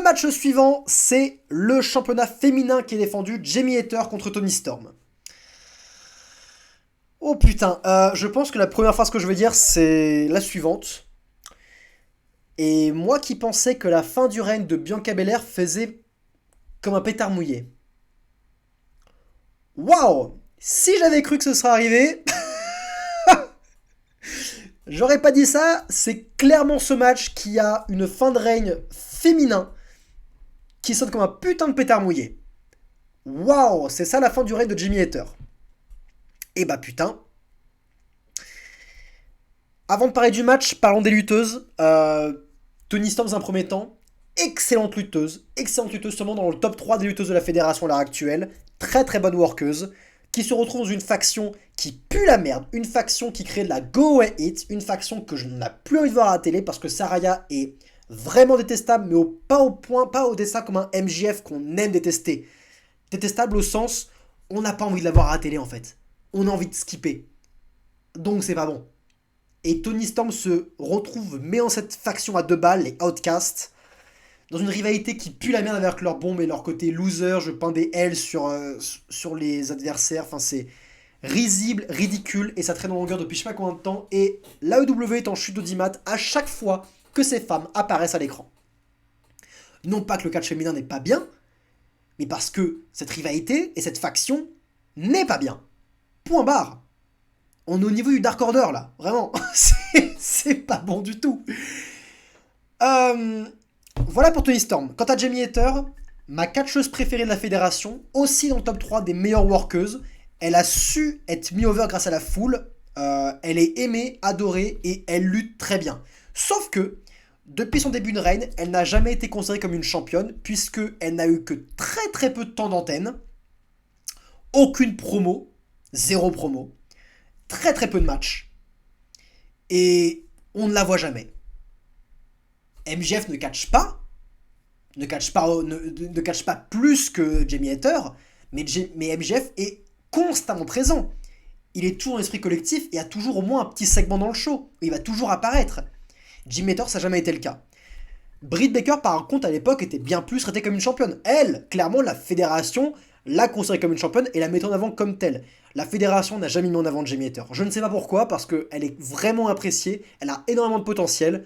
match suivant, c'est le championnat féminin qui est défendu, Jamie Hayter contre Toni Storm. Oh putain, je pense que la première phrase que je vais dire, c'est la suivante. Et moi qui pensais que la fin du règne de Bianca Belair faisait comme un pétard mouillé. Waouh! Si j'avais cru que ce serait arrivé, j'aurais pas dit ça. C'est clairement ce match qui a une fin de règne féminin qui sonne comme un putain de pétard mouillé. Waouh! C'est ça la fin du règne de Jamie Hayter. Et bah putain. Avant de parler du match, parlons des lutteuses. Toni Storm dans un premier temps. Excellente lutteuse, seulement dans le top 3 des lutteuses de la fédération à l'heure actuelle. Très très bonne workeuse, qui se retrouve dans une faction qui pue la merde, une faction qui crée de la go away hit, une faction que je n'ai plus envie de voir à la télé parce que Saraya est vraiment détestable, mais pas au point, pas au dessin comme un MJF qu'on aime détester. Détestable au sens, on n'a pas envie de la voir à la télé en fait. On a envie de skipper. Donc c'est pas bon. Et Toni Storm se retrouve, met en cette faction à deux balles, les Outcasts, dans une rivalité qui pue la merde avec leur bombe et leur côté loser. Je peins des L sur les adversaires. Enfin, c'est risible, ridicule, et ça traîne en longueur depuis je sais pas combien de temps. Et l'AEW est en chute d'audimat à chaque fois que ces femmes apparaissent à l'écran. Non pas que le catch féminin n'est pas bien, mais parce que cette rivalité et cette faction n'est pas bien. Point barre. On est au niveau du Dark Order là, vraiment. c'est pas bon du tout. Voilà pour Toni Storm. Quant à Jamie Hayter, ma catcheuse préférée de la fédération, aussi dans le top 3 des meilleures workeuses, elle a su être mise over grâce à la foule. Elle est aimée, adorée et elle lutte très bien. Sauf que, depuis son début de règne, elle n'a jamais été considérée comme une championne, puisqu'elle n'a eu que très très peu de temps d'antenne, aucune promo, zéro promo, très très peu de matchs, et on ne la voit jamais. MJF ne catch pas plus que Jamie Hayter, mais MJF est constamment présent. Il est toujours dans l'esprit collectif et a toujours au moins un petit segment dans le show. Il va toujours apparaître. Jamie Hayter, ça n'a jamais été le cas. Britt Baker, par contre, à l'époque, était bien plus traitée comme une championne. Elle, clairement, la fédération l'a considérée comme une championne et la mettait en avant comme telle. La fédération n'a jamais mis en avant Jamie Hayter. Je ne sais pas pourquoi, parce qu'elle est vraiment appréciée, elle a énormément de potentiel.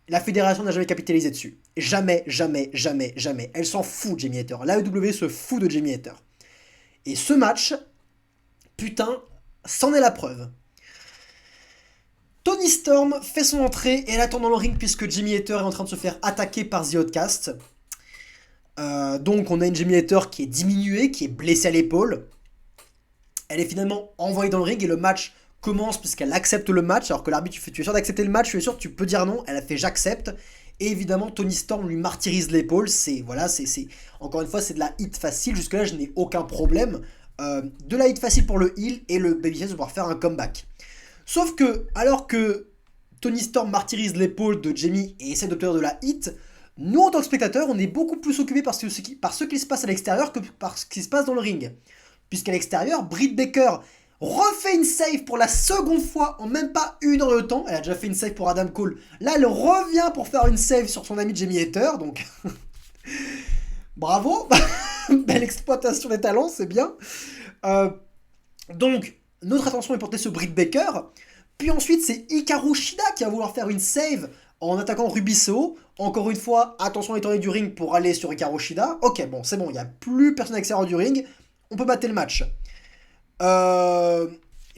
La fédération n'a jamais capitalisé dessus. Jamais, jamais, jamais, jamais. Elle s'en fout de Jamie Hayter. L'AEW se fout de Jamie Hayter. Et ce match, putain, c'en est la preuve. Toni Storm fait son entrée et elle attend dans le ring puisque Jamie Hayter est en train de se faire attaquer par The Outcast. Donc on a une Jamie Hayter qui est diminuée, qui est blessée à l'épaule. Elle est finalement envoyée dans le ring et le match commence puisqu'elle accepte le match, alors que l'arbitre, tu es sûr d'accepter le match, tu es sûr que tu peux dire non, elle a fait j'accepte, et évidemment Toni Storm lui martyrise l'épaule, encore une fois c'est de la hit facile, jusque là je n'ai aucun problème, de la hit facile pour le heel, et le babyface va pouvoir faire un comeback. Sauf que, alors que Toni Storm martyrise l'épaule de Jamie et essaie d'obtenir de la hit, nous en tant que spectateurs on est beaucoup plus occupés par ce qui se passe à l'extérieur que par ce qui se passe dans le ring. Puisqu'à l'extérieur, Britt Baker refait une save pour la seconde fois en même pas une heure de temps. Elle a déjà fait une save pour Adam Cole. Là, elle revient pour faire une save sur son ami Jamie Hayter. Donc, bravo. Belle exploitation des talents, c'est bien. Donc, notre attention est portée sur Britt Baker. Puis ensuite, c'est Hikaru Shida qui va vouloir faire une save en attaquant Ruby Soho. Encore une fois, attention à l'étendue du ring pour aller sur Hikaru Shida. Ok, bon, c'est bon, il n'y a plus personne à l'extérieur du ring. On peut battre le match.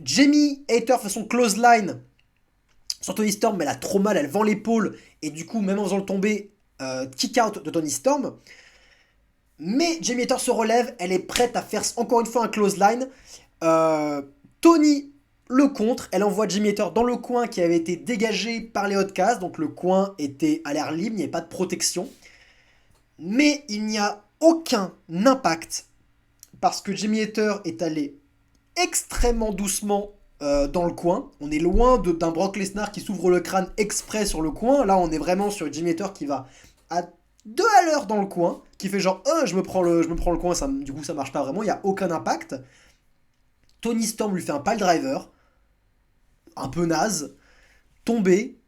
Jamie Hayter fait son close line sur Toni Storm, mais elle a trop mal, elle vend l'épaule, et du coup, même en faisant le tomber, kick out de Toni Storm. Mais Jamie Hayter se relève, elle est prête à faire encore une fois un close line. Toni le contre, elle envoie Jamie Hayter dans le coin qui avait été dégagé par les Outcasts, donc le coin était à l'air libre, il n'y avait pas de protection. Mais il n'y a aucun impact parce que Jamie Hayter est allé extrêmement doucement dans le coin. On est loin d'un Brock Lesnar qui s'ouvre le crâne exprès sur le coin. Là, on est vraiment sur Jamie Hayter qui va à 2 à l'heure dans le coin, qui fait genre je me prends le coin, du coup ça marche pas vraiment, il n'y a aucun impact. Toni Storm lui fait un pile driver, un peu naze, tombé,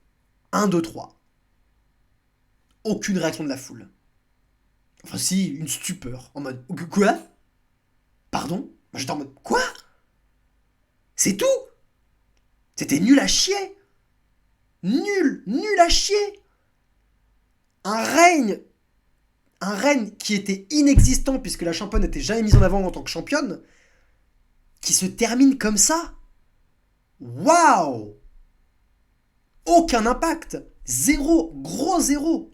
1, 2, 3. Aucune réaction de la foule. Enfin si, une stupeur. En mode, quoi? Pardon? Moi j'étais en mode, quoi? C'est tout? C'était nul à chier. Nul à chier. Un règne, un règne qui était inexistant puisque la championne n'était jamais mise en avant en tant que championne, qui se termine comme ça. Waouh! Aucun impact. Zéro. Gros zéro.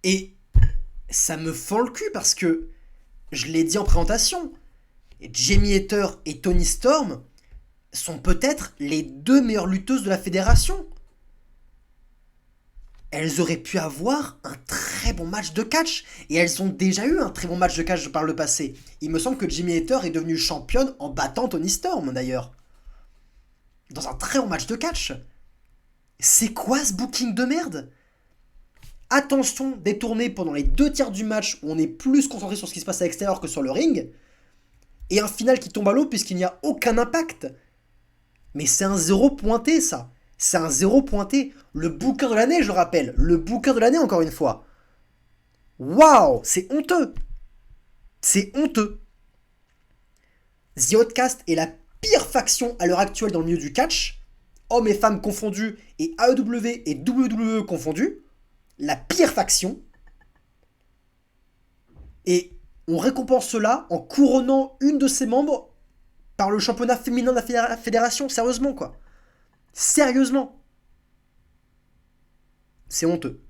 Et ça me fend le cul parce que, je l'ai dit en présentation, Jamie Hater et Toni Storm sont peut-être les deux meilleures lutteuses de la fédération. Elles auraient pu avoir un très bon match de catch. Et elles ont déjà eu un très bon match de catch par le passé. Il me semble que Jamie Hater est devenue championne en battant Toni Storm d'ailleurs. Dans un très bon match de catch. C'est quoi ce booking de merde? Attention détournée pendant les 2 tiers du match où on est plus concentré sur ce qui se passe à l'extérieur que sur le ring. Et un final qui tombe à l'eau puisqu'il n'y a aucun impact. Mais c'est un zéro pointé ça. C'est un zéro pointé. Le booker de l'année, je le rappelle. Le booker de l'année encore une fois. Waouh, c'est honteux. C'est honteux. The Outcast est la pire faction à l'heure actuelle dans le milieu du catch. Hommes et femmes confondus et AEW et WWE confondus. La pire faction. Et on récompense cela en couronnant une de ses membres par le championnat féminin de la fédération. Sérieusement, quoi. Sérieusement. C'est honteux.